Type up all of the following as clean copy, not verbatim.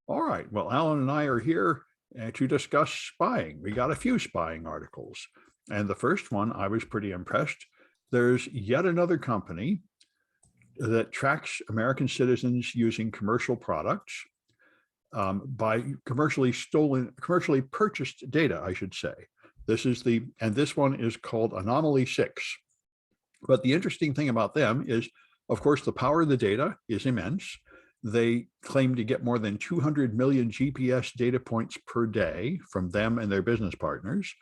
All right. Well, Alan and I are here to discuss spying. We got a few spying articles. And the first one, I was pretty impressed. There's yet another company that tracks American citizens using commercial products by commercially purchased data, I should say. This one is called Anomaly 6. But the interesting thing about them is, of course, the power of the data is immense. They claim to get more than 200 million GPS data points per day from them and their business partners,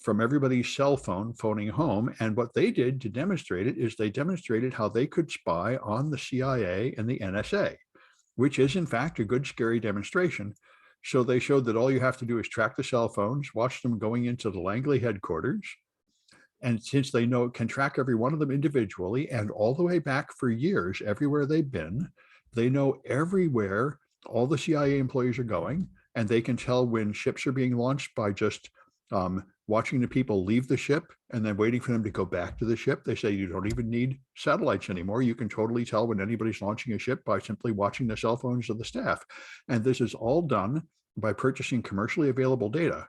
from everybody's cell phone phoning home. And what they did to demonstrate it is they demonstrated how they could spy on the CIA and the NSA, which is in fact a good, scary demonstration. So they showed that all you have to do is track the cell phones, watch them going into the Langley headquarters. And since they know it can track every one of them individually and all the way back for years, everywhere they've been, they know everywhere all the CIA employees are going, and they can tell when ships are being launched by just watching the people leave the ship and then waiting for them to go back to the ship. They say you don't even need satellites anymore. You can totally tell when anybody's launching a ship by simply watching the cell phones of the staff. And this is all done by purchasing commercially available data.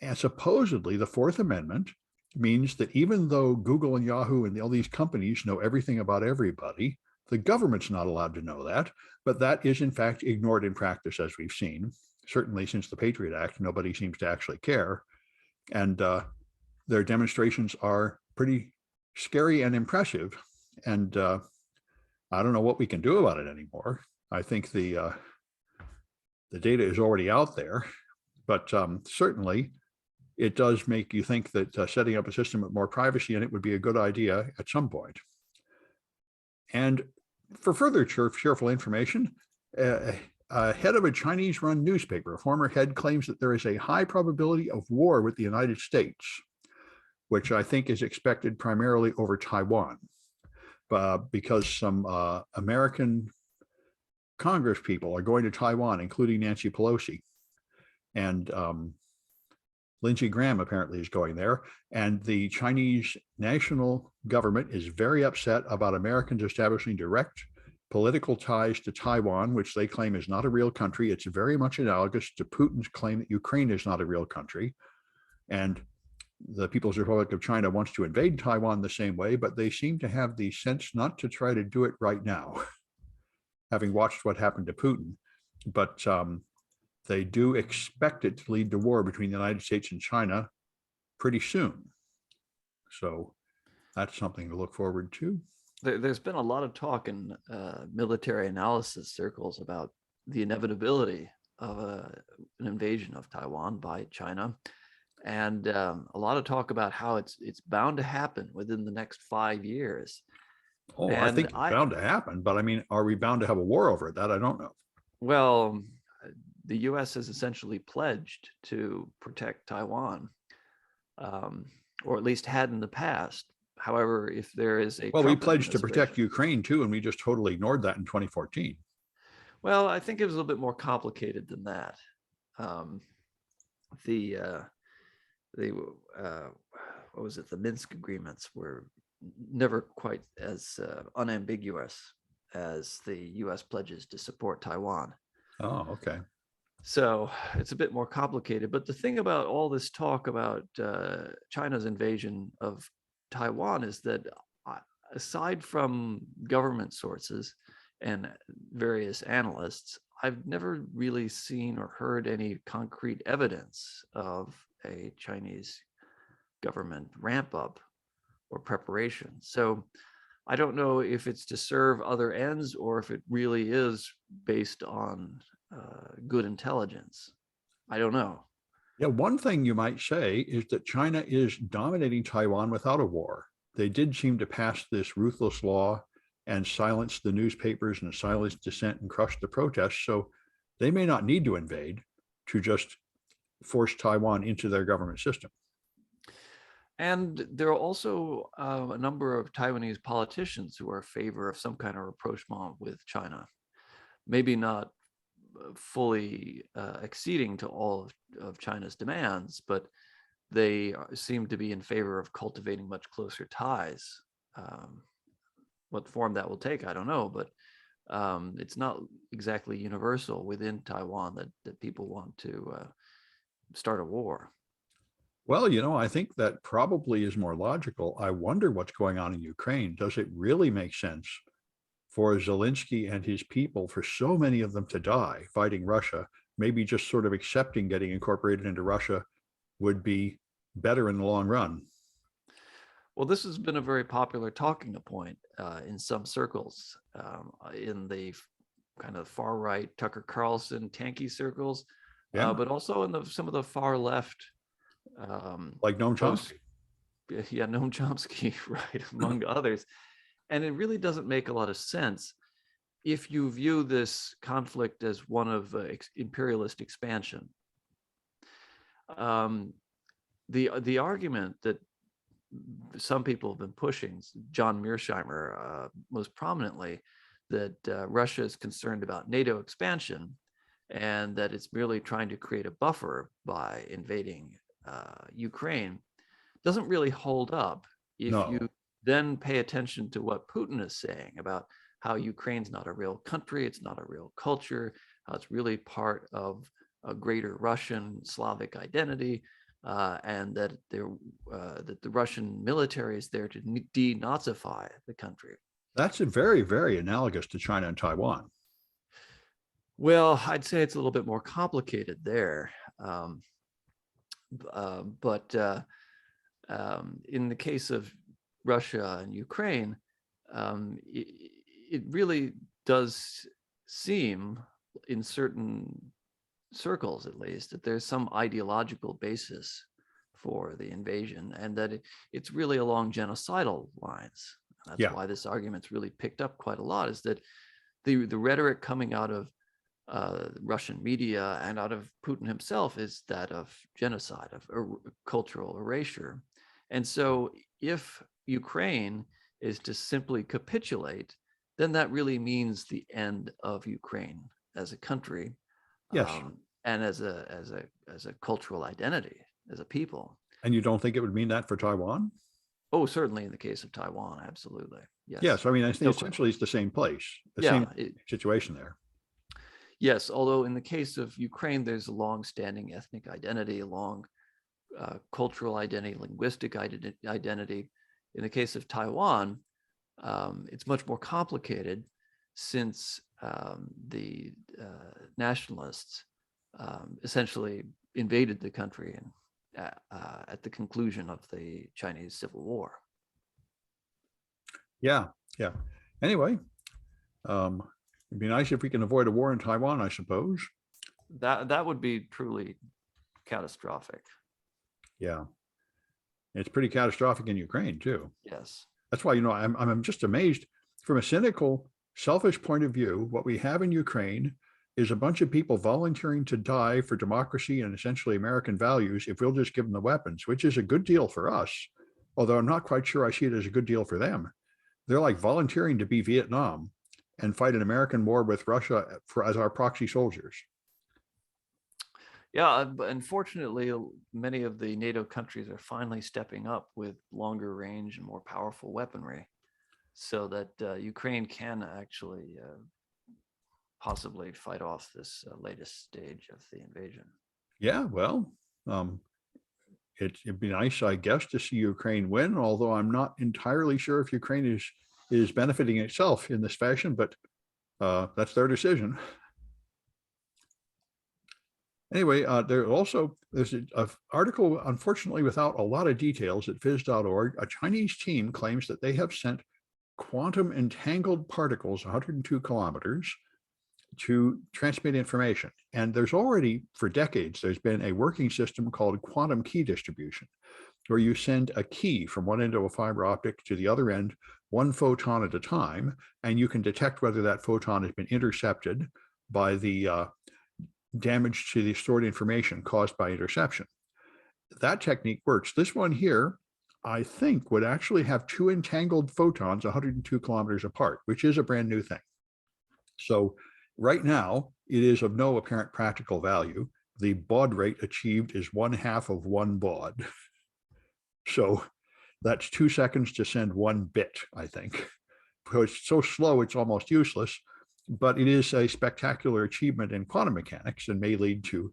And supposedly the Fourth Amendment means that even though Google and Yahoo and all these companies know everything about everybody, the government's not allowed to know that, but that is in fact ignored in practice, as we've seen. Certainly since the Patriot Act, nobody seems to actually care. And their demonstrations are pretty scary and impressive. And I don't know what we can do about it anymore. I think the data is already out there, but certainly it does make you think that setting up a system with more privacy in it would be a good idea at some point. And for further cheerful information, head of a Chinese-run newspaper, a former head, claims that there is a high probability of war with the United States, which I think is expected primarily over Taiwan, because some American Congress people are going to Taiwan, including Nancy Pelosi. And Lindsey Graham apparently is going there. And the Chinese national government is very upset about Americans establishing direct political ties to Taiwan, which they claim is not a real country. It's very much analogous to Putin's claim that Ukraine is not a real country. And the People's Republic of China wants to invade Taiwan the same way, but they seem to have the sense not to try to do it right now, having watched what happened to Putin. But they do expect it to lead to war between the United States and China pretty soon. So that's something to look forward to. There's been a lot of talk in military analysis circles about the inevitability of an invasion of Taiwan by China. And a lot of talk about how it's bound to happen within the next 5 years. Oh, and I think it's bound to happen, but I mean, are we bound to have a war over it? That I don't know. Well, the U.S. has essentially pledged to protect Taiwan, or at least had in the past. However, if there is a we pledged to protect Ukraine too, and we just totally ignored that in 2014. Well, I think it was a little bit more complicated than that. What was it? The Minsk agreements were never quite as unambiguous as the U.S. pledges to support Taiwan. Oh, okay. So it's a bit more complicated. But the thing about all this talk about China's invasion of Taiwan is that aside from government sources and various analysts, I've never really seen or heard any concrete evidence of a Chinese government ramp up or preparation. So I don't know if it's to serve other ends or if it really is based on good intelligence. I don't know. Yeah, one thing you might say is that China is dominating Taiwan without a war. They did seem to pass this ruthless law and silence the newspapers and silence dissent and crush the protests. So they may not need to invade to just force Taiwan into their government system. And there are also a number of Taiwanese politicians who are in favor of some kind of rapprochement with China. Maybe not fully acceding to all of China's demands, but they seem to be in favor of cultivating much closer ties. What form that will take, I don't know, but It's not exactly universal within Taiwan that people want to start a war. Well, I think that probably is more logical. I wonder what's going on in Ukraine. Does it really make sense for Zelensky and his people, for so many of them to die fighting Russia? Maybe just sort of accepting getting incorporated into Russia would be better in the long run. Well, this has been a very popular talking point in some circles, in the kind of far right Tucker Carlson tanky circles, Yeah, but also in some of the far left. like Noam Chomsky. Yeah, Noam Chomsky, right, among others. And it really doesn't make a lot of sense if you view this conflict as one of imperialist expansion. The argument that some people have been pushing, John Mearsheimer most prominently, that Russia is concerned about NATO expansion and that it's merely trying to create a buffer by invading Ukraine, doesn't really hold up if No, you then pay attention to what Putin is saying about how Ukraine's not a real country, it's not a real culture, how it's really part of a greater Russian Slavic identity, and that the Russian military is there to denazify the country. that's very, very analogous to China and Taiwan. Well, I'd say it's a little bit more complicated there. But in the case of Russia and Ukraine, it really does seem, in certain circles at least, that there's some ideological basis for the invasion, and that it's really along genocidal lines. That's why this argument's really picked up quite a lot, is that the rhetoric coming out of Russian media and out of Putin himself is that of genocide, of cultural erasure. And so if Ukraine is to simply capitulate, then that really means the end of Ukraine as a country, Yes. And as a cultural identity, as a people. And you don't think it would mean that for Taiwan? Oh, certainly in the case of Taiwan, absolutely. Yes. Yes. I mean, I think essentially it's the same place, the same situation there. Yes, although in the case of Ukraine, there's a long-standing ethnic identity, a long cultural identity, linguistic identity. In the case of Taiwan, it's much more complicated, since the nationalists essentially invaded the country at the conclusion of the Chinese Civil War. Yeah. Anyway, it'd be nice if we can avoid a war in Taiwan, I suppose. That would be truly catastrophic. Yeah. It's pretty catastrophic in Ukraine too. Yes. That's why, I'm just amazed from a cynical, selfish point of view. What we have in Ukraine is a bunch of people volunteering to die for democracy and essentially American values if we'll just give them the weapons, which is a good deal for us. Although I'm not quite sure I see it as a good deal for them. They're like volunteering to be Vietnam and fight an American war with Russia as our proxy soldiers. Yeah, but unfortunately, many of the NATO countries are finally stepping up with longer range and more powerful weaponry, so that Ukraine can actually possibly fight off this latest stage of the invasion. Yeah, well, it'd be nice, I guess, to see Ukraine win, although I'm not entirely sure if Ukraine is benefiting itself in this fashion, but that's their decision. Anyway, there's an article, unfortunately, without a lot of details at phys.org. A Chinese team claims that they have sent quantum entangled particles 102 kilometers to transmit information. And there's already, for decades, there's been a working system called quantum key distribution, where you send a key from one end of a fiber optic to the other end, one photon at a time, and you can detect whether that photon has been intercepted by the damage to the stored information caused by interception. That technique works. This one here, I think, would actually have two entangled photons 102 kilometers apart, which is a brand new thing. So right now, it is of no apparent practical value. The baud rate achieved is 1/2 of 1 baud. So that's 2 seconds to send 1 bit, I think. Because it's so slow, it's almost useless. but it is a spectacular achievement in quantum mechanics and may lead to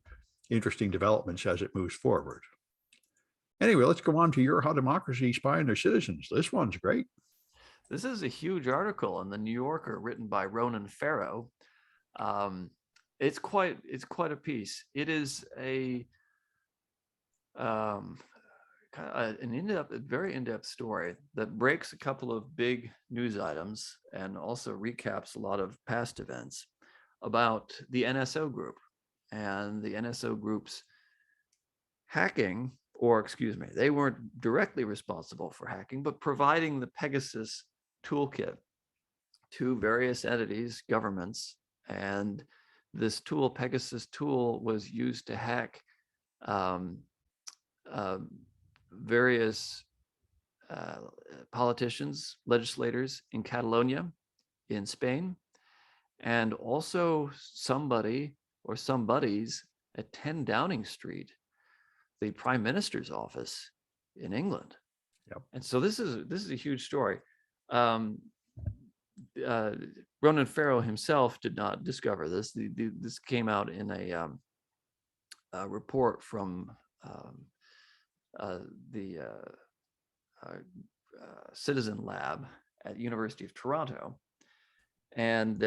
interesting developments as it moves forward. Anyway, let's go on to your How Democracy Spy on Their Citizens. This one's great. This is a huge article in the New Yorker written by Ronan Farrow. It's quite a piece. It is a a very in-depth story that breaks a couple of big news items and also recaps a lot of past events about the NSO group and the NSO group's hacking, or excuse me, they weren't directly responsible for hacking, but providing the Pegasus toolkit to various entities, governments, and this tool, Pegasus tool, was used to hack various politicians, legislators in Catalonia, in Spain, and also somebody or somebodies at 10 Downing Street, the Prime Minister's office in England. Yep. And so this is a huge story. Ronan Farrow himself did not discover this. This came out in a report from the Citizen Lab at University of Toronto, and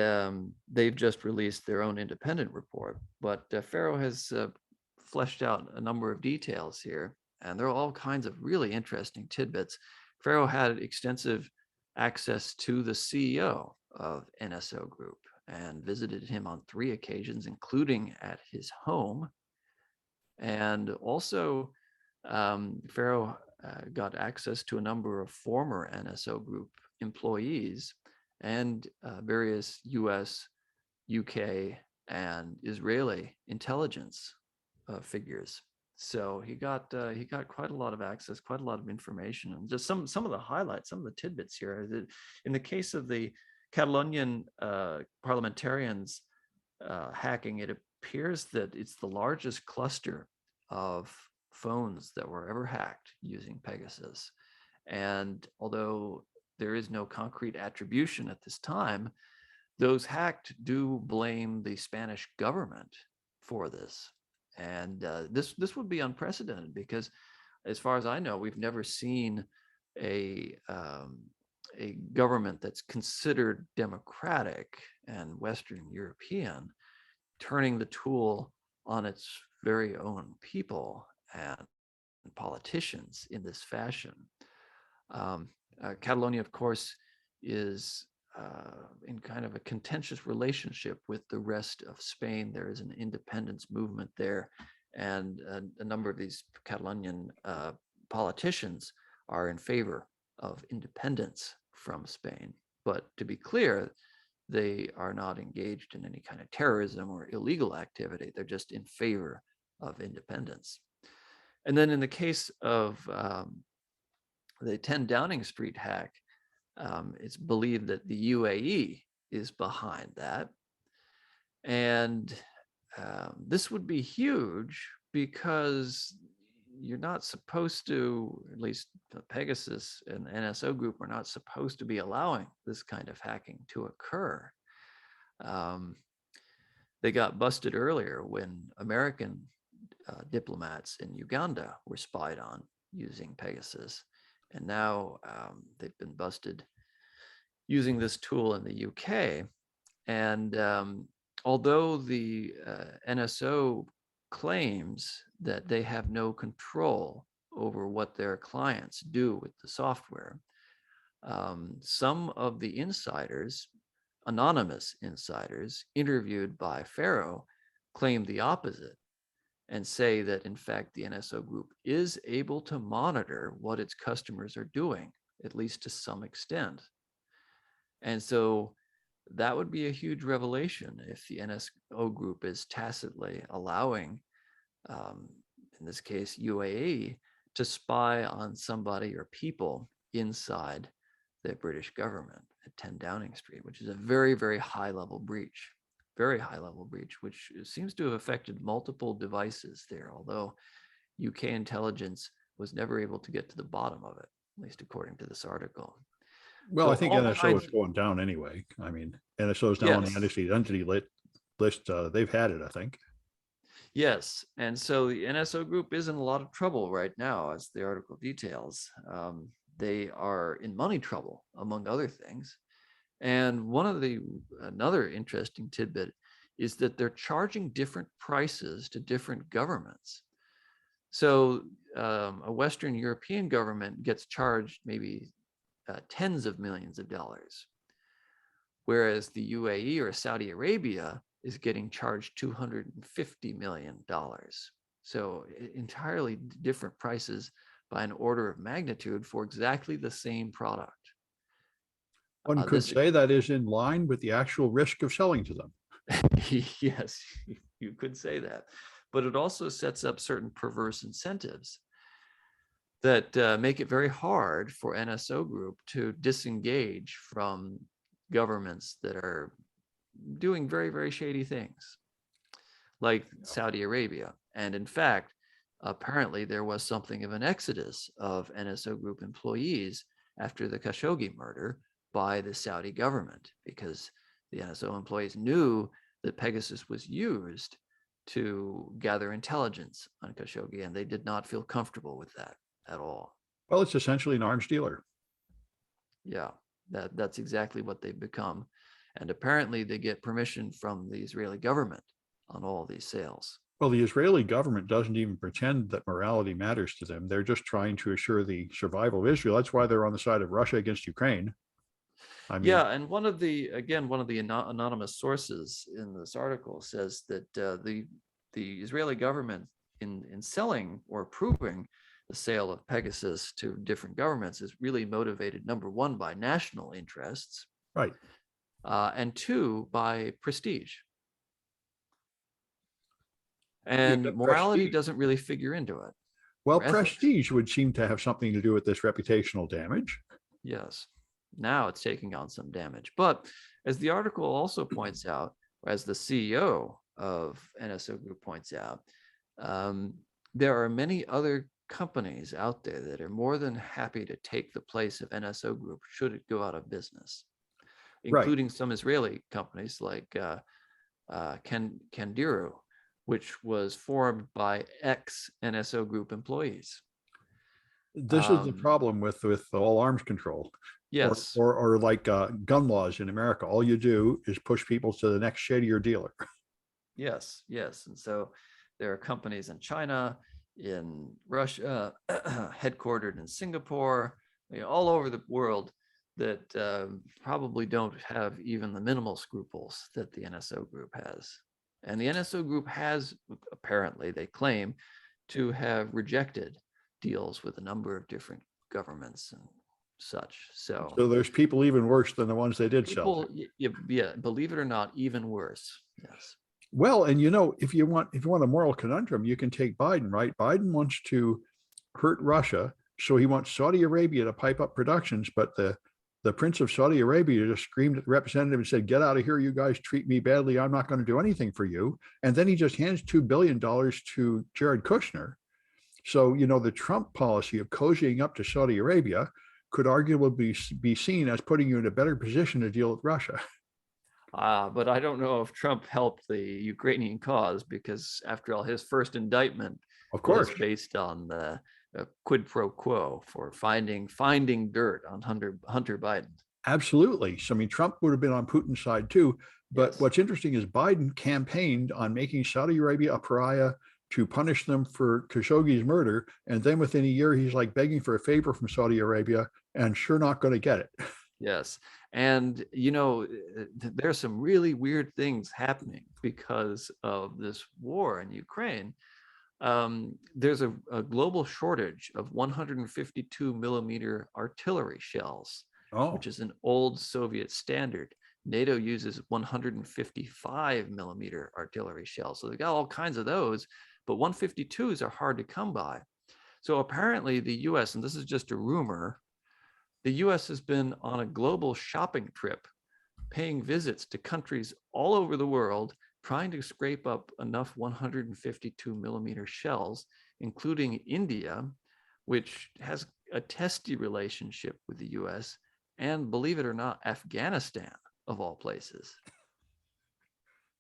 they've just released their own independent report. But Farrow has fleshed out a number of details here, and there are all kinds of really interesting tidbits. Farrow had extensive access to the CEO of NSO Group and visited him on 3 occasions, including at his home. And also, Farrow got access to a number of former NSO Group employees and various US, UK, and Israeli intelligence figures. So he got quite a lot of access, quite a lot of information, and just some of the highlights, some of the tidbits here. In the case of the Catalonian parliamentarians hacking, it appears that it's the largest cluster of phones that were ever hacked using Pegasus. And although there is no concrete attribution at this time, those hacked do blame the Spanish government for this. And this would be unprecedented because, as far as I know, we've never seen a government that's considered democratic and Western European turning the tool on its very own people and politicians in this fashion. Catalonia, of course, is in kind of a contentious relationship with the rest of Spain. There is an independence movement there, and a number of these Catalonian politicians are in favor of independence from Spain. But to be clear, they are not engaged in any kind of terrorism or illegal activity. They're just in favor of independence. And then in the case of the 10 Downing Street hack, it's believed that the UAE is behind that. And this would be huge because you're not supposed to, at least Pegasus and the NSO Group are not supposed to be allowing this kind of hacking to occur. They got busted earlier when American diplomats in Uganda were spied on using Pegasus. And now they've been busted using this tool in the UK. And although the NSO claims that they have no control over what their clients do with the software, some of the insiders, anonymous insiders interviewed by Farrow, claim the opposite and say that, in fact, the NSO Group is able to monitor what its customers are doing, at least to some extent. And so that would be a huge revelation if the NSO Group is tacitly allowing, in this case, UAE, to spy on somebody or people inside the British government at 10 Downing Street, which is a very, very high level breach. Very high level breach, which seems to have affected multiple devices there, although UK intelligence was never able to get to the bottom of it, at least according to this article. Well, I So think all NSO kinds. is going down anyway. I mean, NSO is now on the Yes. entity list. They've had it, I think. Yes, and so the NSO Group is in a lot of trouble right now, as the article details. They are in money trouble, among other things. And another interesting tidbit is that they're charging different prices to different governments. So a Western European government gets charged maybe tens of millions of dollars, whereas the UAE or Saudi Arabia is getting charged $250 million. So entirely different prices by an order of magnitude for exactly the same product. One could This say that is in line with the actual risk of selling to them. Yes, you could say that, but it also sets up certain perverse incentives that make it very hard for NSO Group to disengage from governments that are doing very, very shady things, like Saudi Arabia. And in fact, apparently there was something of an exodus of NSO Group employees after the Khashoggi murder by the Saudi government, because the NSO employees knew that Pegasus was used to gather intelligence on Khashoggi, and they did not feel comfortable with that at all. Well, it's essentially an arms dealer. Yeah, that's exactly what they've become. And apparently they get permission from the Israeli government on all these sales. Well, the Israeli government doesn't even pretend that morality matters to them. They're just trying to assure the survival of Israel. That's why they're on the side of Russia against Ukraine. I mean, Yeah, and one of the anonymous sources in this article says that the Israeli government in selling or approving the sale of Pegasus to different governments is really motivated, number one, by national interests, right. and two, by prestige. Yeah, And the morality prestige. doesn't really figure into it, Well, or ethics. prestige would seem to have something to do with this reputational damage. Yes. Now it's taking on some damage. But as the article also points out, or as the CEO of NSO Group points out, there are many other companies out there that are more than happy to take the place of NSO Group should it go out of business, Right. including some Israeli companies like Candiru, which was formed by ex-NSO Group employees. This is the problem with all arms control, Yes. or like gun laws in America. All you do is push people to the next shadier dealer. Yes, yes. And so there are companies in China, in Russia, headquartered in Singapore, all over the world that probably don't have even the minimal scruples that the NSO Group has. And the NSO Group has, apparently, they claim, to have rejected deals with a number of different governments and such. So So there's people even worse than the ones they did sell to. people, yeah, believe it or not, even worse. Yes. Well, and you know, if you want a moral conundrum, you can take Biden, right? Biden wants to hurt Russia, so he wants Saudi Arabia to pipe up productions, but the Prince of Saudi Arabia just screamed at the representative and said, "Get out of here! You guys treat me badly. I'm not going to do anything for you." And then he just hands $2 billion to Jared Kushner. So you know, the Trump policy of cozying up to Saudi Arabia could arguably be seen as putting you in a better position to deal with Russia. But I don't know if Trump helped the Ukrainian cause, because after all, his first indictment Of was course. based on the quid pro quo for finding dirt on Hunter Biden. Absolutely. So, I mean, Trump would have been on Putin's side too. But Yes. what's interesting is Biden campaigned on making Saudi Arabia a pariah to punish them for Khashoggi's murder. And then within a year, he's like begging for a favor from Saudi Arabia and sure not going to get it. Yes. And, there's some really weird things happening because of this war in Ukraine. There's a global shortage of 152 millimeter artillery shells, Oh, which is an old Soviet standard. NATO uses 155 millimeter artillery shells. So they've got all kinds of those, but 152s are hard to come by. So apparently the US, and this is just a rumor, the US has been on a global shopping trip, paying visits to countries all over the world, trying to scrape up enough 152 millimeter shells, including India, which has a testy relationship with the US, and believe it or not, Afghanistan of all places.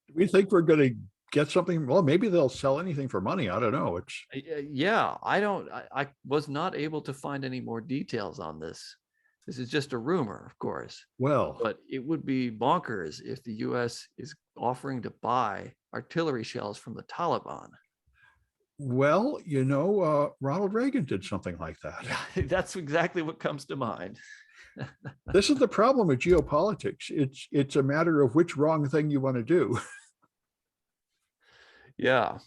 Do we think we're going to get something? Well, maybe they'll sell anything for money. I don't know. It's Yeah, I was not able to find any more details on this. This is just a rumor, of course, well, but it would be bonkers if the US is offering to buy artillery shells from the Taliban. well, Ronald Reagan did something like that. Yeah, that's exactly what comes to mind. This is the problem with geopolitics. It's a matter of which wrong thing you want to do. Yeah.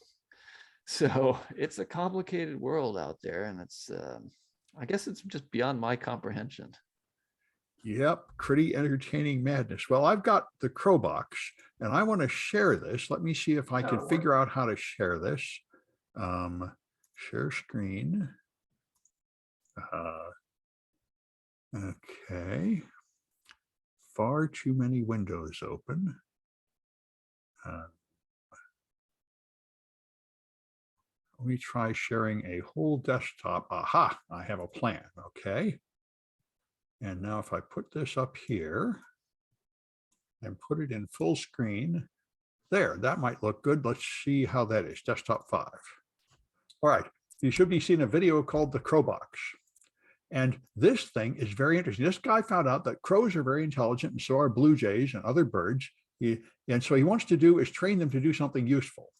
So it's a complicated world out there, and it's I guess it's just beyond my comprehension. Yep, pretty entertaining madness. Well, I've got the Crow box and I want to share this. Let me see if I can figure out how to share this. Share screen. Okay. Far too many windows open. Let me try sharing a whole desktop. Aha, I have a plan. Okay. And now if I put this up here and put it in full screen, there, that might look good. Let's see how that is. Desktop 5. All right. You should be seeing a video called the Crow box. And this thing is very interesting. This guy found out that crows are very intelligent, and so are blue jays and other birds. And so he wants to do is train them to do something useful.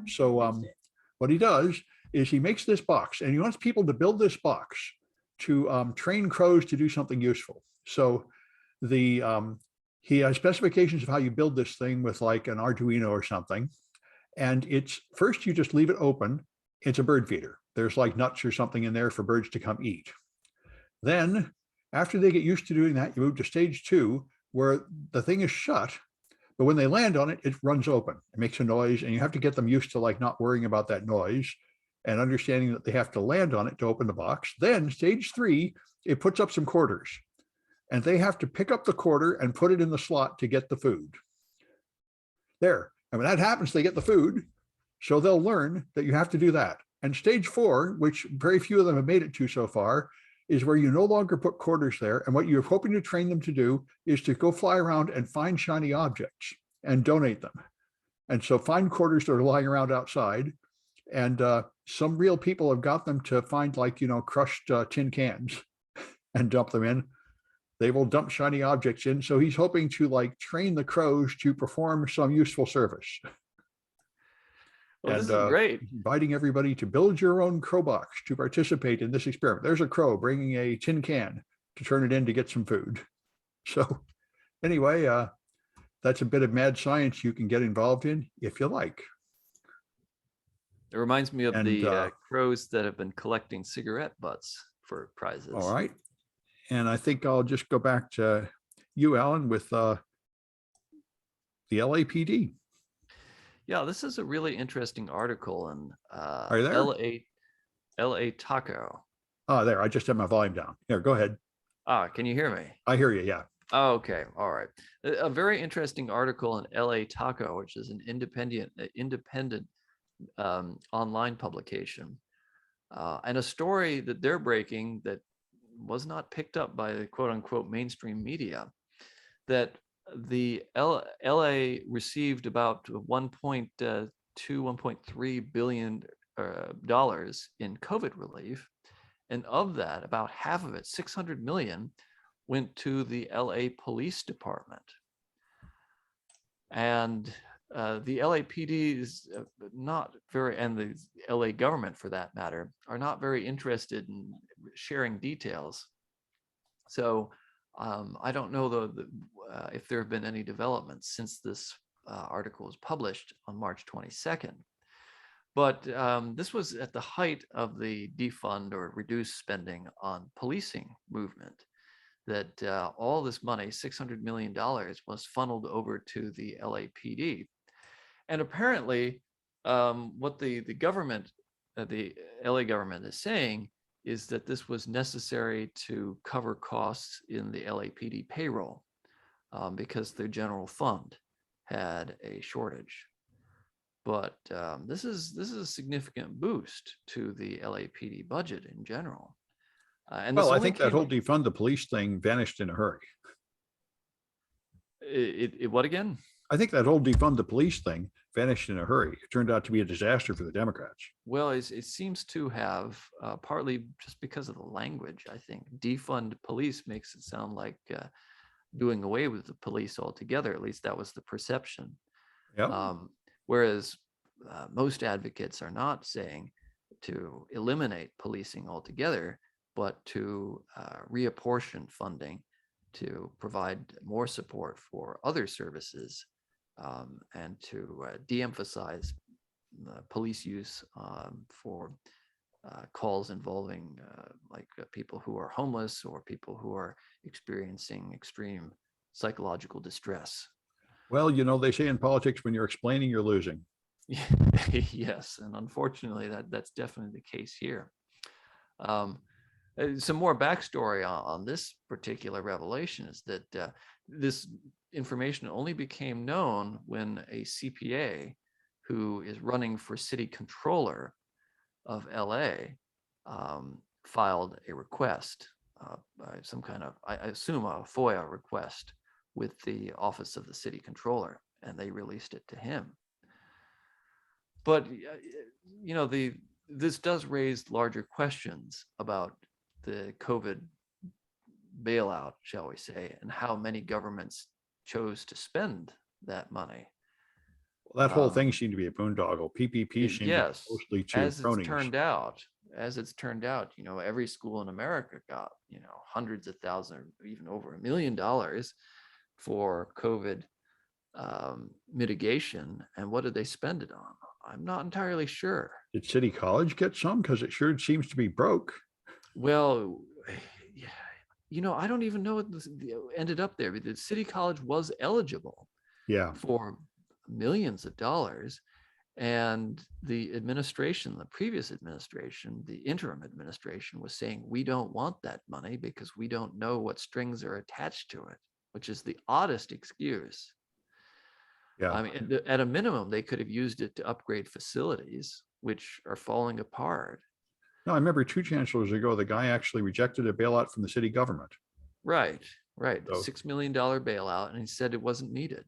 So what he does is he makes this box, and he wants people to build this box to train crows to do something useful. So he has specifications of how you build this thing with like an Arduino or something. And it's first you just leave it open. It's a bird feeder. There's like nuts or something in there for birds to come eat. Then after they get used to doing that, you move to stage 2, where the thing is shut, but when they land on it, it runs open. It makes a noise, and you have to get them used to like not worrying about that noise and understanding that they have to land on it to open the box. Then stage 3, it puts up some quarters, and they have to pick up the quarter and put it in the slot to get the food. There. And when that happens, they get the food. So they'll learn that you have to do that. And stage 4, which very few of them have made it to so far, is where you no longer put quarters there. And what you're hoping to train them to do is to go fly around and find shiny objects and donate them. And so find quarters that are lying around outside. And some real people have got them to find like, crushed tin cans and dump them in. They will dump shiny objects in. So he's hoping to like train the crows to perform some useful service. Well, this is great. Inviting everybody to build your own crow box to participate in this experiment. There's a crow bringing a tin can to turn it in to get some food. So anyway, that's a bit of mad science you can get involved in if you like. It reminds me of the crows that have been collecting cigarette butts for prizes. All right. And I think I'll just go back to you, Alan, with the LAPD. Yeah, this is a really interesting article in Are you there? LA Taco. Oh, there. I just had my volume down. Here, go ahead. Can you hear me? I hear you. Yeah. Oh, okay. All right. A very interesting article in LA Taco, which is an independent online publication, and a story that they're breaking that was not picked up by the quote unquote mainstream media, that the LA received about 1.3 billion dollars in COVID relief. And of that, about half of it, 600 million, went to the LA Police Department. And the LAPD is not very, and the LA government for that matter, are not very interested in sharing details. So I don't know if there have been any developments since this article was published on March 22nd. But this was at the height of the defund or reduce spending on policing movement, that all this money, $600 million, was funneled over to the LAPD. And apparently what the government, the LA government is saying is that this was necessary to cover costs in the LAPD payroll because their general fund had a shortage. But this is a significant boost to the LAPD budget in general. And this Well, I only think that came. whole defund the police thing vanished in a hurry. What again? I think that whole defund the police thing vanished in a hurry. It turned out to be a disaster for the Democrats. Well, it seems to have, partly just because of the language. I think defund police makes it sound like doing away with the police altogether. At least that was the perception. Yeah. Whereas most advocates are not saying to eliminate policing altogether, but to reapportion funding to provide more support for other services, and to de-emphasize police use for calls involving people who are homeless or people who are experiencing extreme psychological distress. Well, they say in politics, when you're explaining, you're losing. Yes, and unfortunately, that's definitely the case here. Some more backstory on this particular revelation is that this information only became known when a CPA who is running for city controller of LA filed a request, some kind of, I assume, a FOIA request with the office of the city controller, and they released it to him. But this does raise larger questions about the COVID bailout, shall we say, and how many governments chose to spend that money. Well, that whole thing seemed to be a boondoggle. PPP seemed to be mostly to as cronies. it's turned out, every school in America got, hundreds of thousands, even over $1 million for COVID mitigation. And what did they spend it on? I'm not entirely sure. Did City College get some? Because it sure seems to be broke. Well, I don't even know what this ended up there. The City College was eligible for millions of dollars. And the previous administration, the interim administration, was saying, we don't want that money because we don't know what strings are attached to it, which is the oddest excuse. Yeah. I mean, at a minimum, they could have used it to upgrade facilities, which are falling apart. No, I remember 2 chancellors ago, the guy actually rejected a bailout from the city government. Right. So, $6 million bailout, and he said it wasn't needed.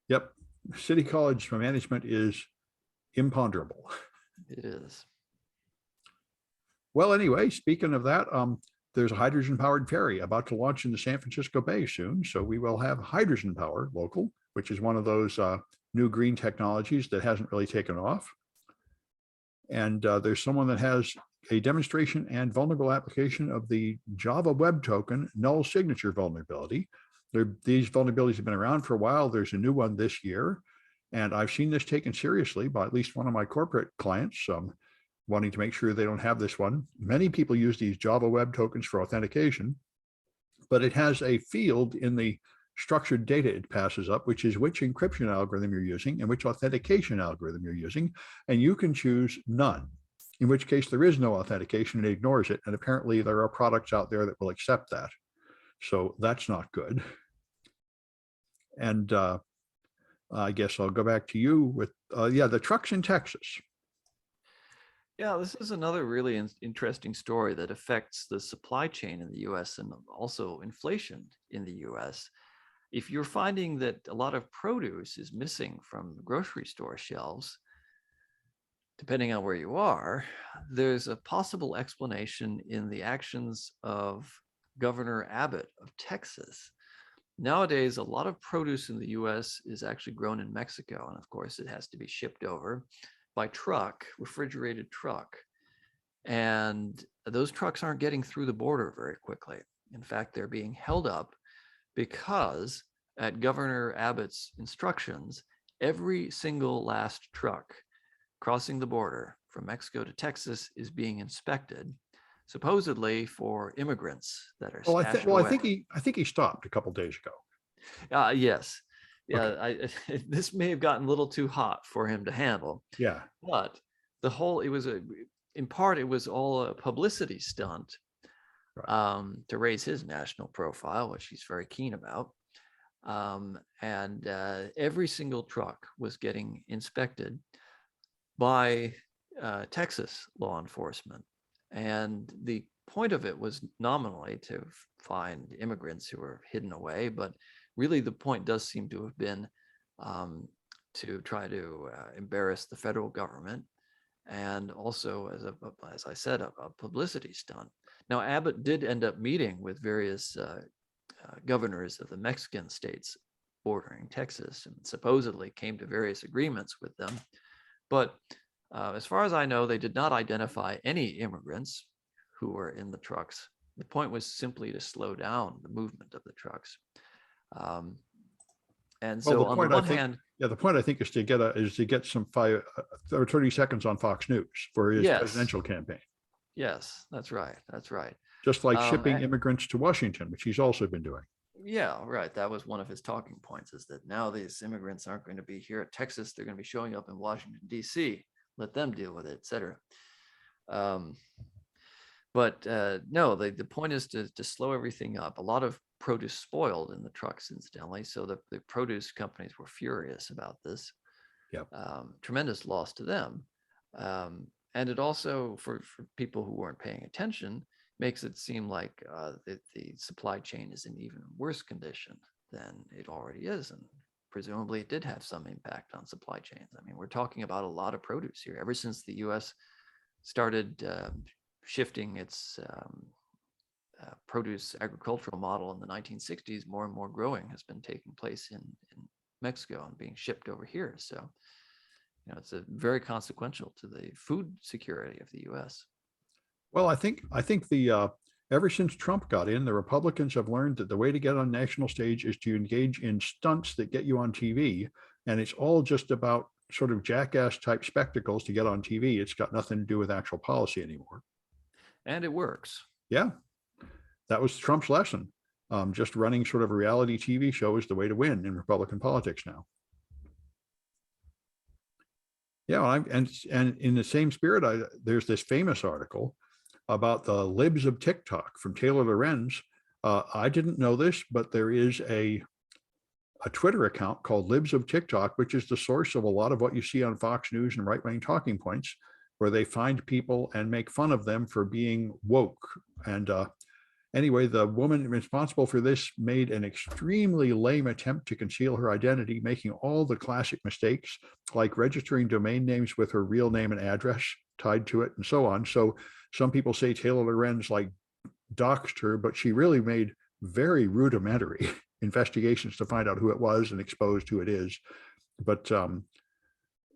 Yep. City College management is imponderable. It is. Well, anyway, speaking of that, there's a hydrogen-powered ferry about to launch in the San Francisco Bay soon. So we will have hydrogen power local, which is one of those new green technologies that hasn't really taken off. And there's someone that has a demonstration and vulnerable application of the Java Web Token null signature vulnerability. These vulnerabilities have been around for a while. There's a new one this year. And I've seen this taken seriously by at least one of my corporate clients, wanting to make sure they don't have this one. Many people use these Java Web Tokens for authentication, but it has a field in the structured data it passes up, which is which encryption algorithm you're using and which authentication algorithm you're using. And you can choose none, in which case there is no authentication and it ignores it. And apparently there are products out there that will accept that. So that's not good. And I guess I'll go back to you with, the trucks in Texas. Yeah, this is another really interesting story that affects the supply chain in the US and also inflation in the US. If you're finding that a lot of produce is missing from grocery store shelves, depending on where you are, there's a possible explanation in the actions of Governor Abbott of Texas. Nowadays, a lot of produce in the US is actually grown in Mexico. And of course, it has to be shipped over by truck, refrigerated truck. And those trucks aren't getting through the border very quickly. In fact, they're being held up because at Governor Abbott's instructions, every single last truck crossing the border from Mexico to Texas is being inspected, supposedly for immigrants that are stashed away. I think he stopped a couple of days ago. Yes. Yeah, Okay. This may have gotten a little too hot for him to handle. Yeah. But in part, it was all a publicity stunt, right, to raise his national profile, which he's very keen about. And every single truck was getting inspected by Texas law enforcement. And the point of it was nominally to find immigrants who were hidden away, but really the point does seem to have been to try to embarrass the federal government, and also as I said, a publicity stunt. Now, Abbott did end up meeting with various governors of the Mexican states bordering Texas, and supposedly came to various agreements with them. But as far as I know, they did not identify any immigrants who were in the trucks. The point was simply to slow down the movement of the trucks. And so on the one hand, the point I think is to get some 5 or 30 seconds on Fox News for his presidential campaign. Yes, that's right. That's right. Just like shipping immigrants to Washington, which he's also been doing. Yeah, right. That was one of his talking points, is that now these immigrants aren't going to be here at Texas. They're going to be showing up in Washington, D.C. Let them deal with it, et cetera. But no, the point is to slow everything up. A lot of produce spoiled in the trucks, incidentally. So the produce companies were furious about this. Yep. Tremendous loss to them. And it also, for people who weren't paying attention, makes it seem like the supply chain is in even worse condition than it already is. And presumably it did have some impact on supply chains. I mean, we're talking about a lot of produce here. Ever since the U.S. started shifting its produce agricultural model in the 1960s, more and more growing has been taking place in Mexico and being shipped over here. So, you know, it's very consequential to the food security of the U.S. Well, I think the ever since Trump got in, the Republicans have learned that the way to get on national stage is to engage in stunts that get you on TV. And it's all just about sort of jackass type spectacles to get on TV. It's got nothing to do with actual policy anymore. And it works. Yeah, that was Trump's lesson. Just running sort of a reality TV show is the way to win in Republican politics now. Yeah, and in the same spirit, there's this famous article about the libs of TikTok from Taylor Lorenz. I didn't know this, but there is a Twitter account called Libs of TikTok, which is the source of a lot of what you see on Fox News and right-wing talking points, where they find people and make fun of them for being woke. And anyway, the woman responsible for this made an extremely lame attempt to conceal her identity, making all the classic mistakes, like registering domain names with her real name and address tied to it and so on. So some people say Taylor Lorenz like doxed her, but she really made very rudimentary investigations to find out who it was and exposed who it is. But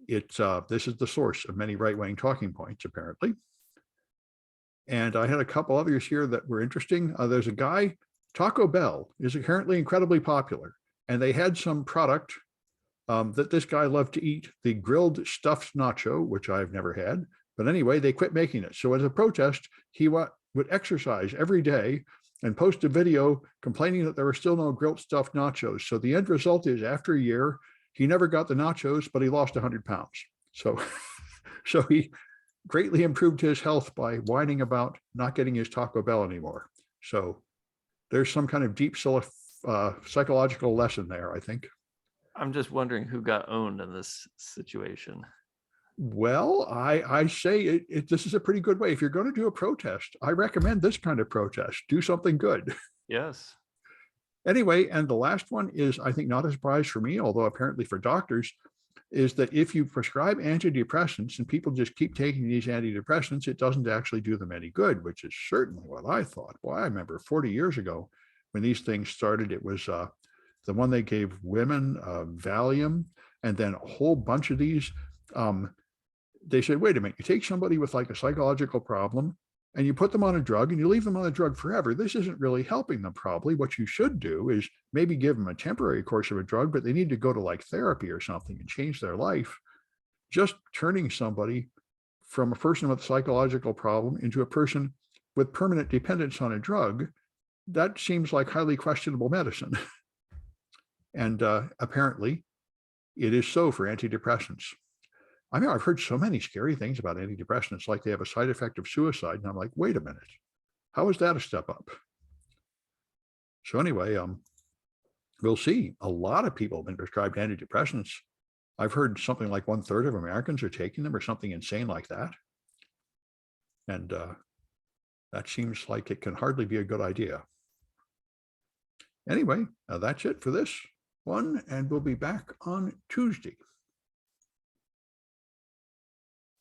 this is the source of many right-wing talking points, apparently. And I had a couple others here that were interesting. There's a guy, Taco Bell is apparently incredibly popular, and they had some product that this guy loved to eat, the grilled stuffed nacho, which I've never had. But anyway, they quit making it. So as a protest, he would exercise every day and post a video complaining that there were still no grilled stuffed nachos. So the end result is, after a year, he never got the nachos, but he lost 100 pounds. So he greatly improved his health by whining about not getting his Taco Bell anymore. So there's some kind of deep psychological lesson there, I think. I'm just wondering who got owned in this situation. Well, I say this is a pretty good way. If you're going to do a protest, I recommend this kind of protest. Do something good. Yes. Anyway, and the last one is, I think, not a surprise for me, although apparently for doctors, is that if you prescribe antidepressants and people just keep taking these antidepressants, it doesn't actually do them any good, which is certainly what I thought. Well, I remember 40 years ago when these things started, it was the one they gave women, Valium, and then a whole bunch of these. They said, wait a minute, you take somebody with like a psychological problem and you put them on a drug and you leave them on the drug forever. This isn't really helping them probably. What you should do is maybe give them a temporary course of a drug, but they need to go to like therapy or something and change their life. Just turning somebody from a person with a psychological problem into a person with permanent dependence on a drug, that seems like highly questionable medicine. And apparently it is so for antidepressants. I mean, I've heard so many scary things about antidepressants, like they have a side effect of suicide. And I'm like, wait a minute, how is that a step up? So anyway, we'll see. A lot of people have been prescribed antidepressants. I've heard something like 1/3 of Americans are taking them or something insane like that. And That seems like it can hardly be a good idea. Anyway, that's it for this one, and we'll be back on Tuesday.